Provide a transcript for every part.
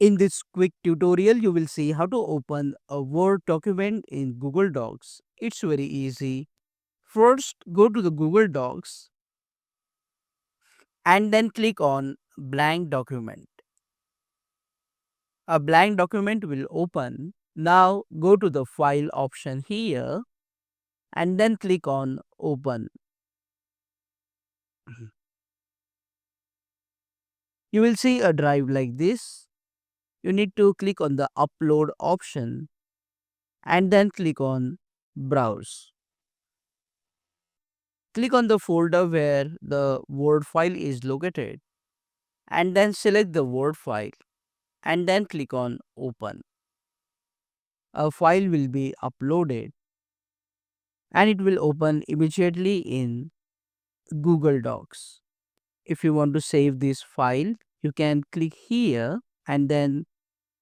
In this quick tutorial, you will see how to open a Word document in Google Docs. It's very easy. First, go to the Google Docs and then click on blank document. A blank document will open. Now go to the file option here and then click on open. You will see a drive like this. You need to click on the upload option and then click on browse. Click on the folder where the Word file is located and then select the Word file and then click on open. A file will be uploaded and it will open immediately in Google Docs. If you want to save this file, you can click here and then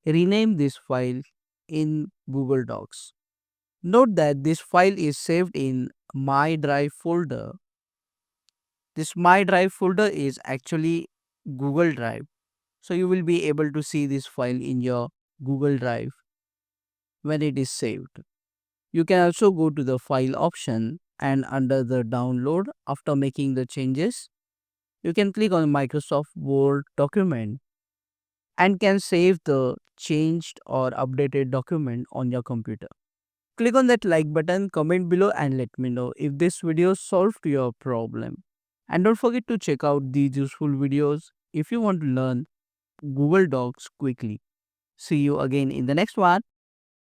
rename this file in Google Docs. Note that this file is saved in My Drive folder. This My Drive folder is actually Google Drive. So you will be able to see this file in your Google Drive when it is saved. You can also go to the file option and under the download after making the changes, you can click on Microsoft Word document and can save the changed or updated document on your computer. Click on that like button, comment below and let me know if this video solved your problem. And don't forget to check out these useful videos if you want to learn Google Docs quickly. See you again in the next one.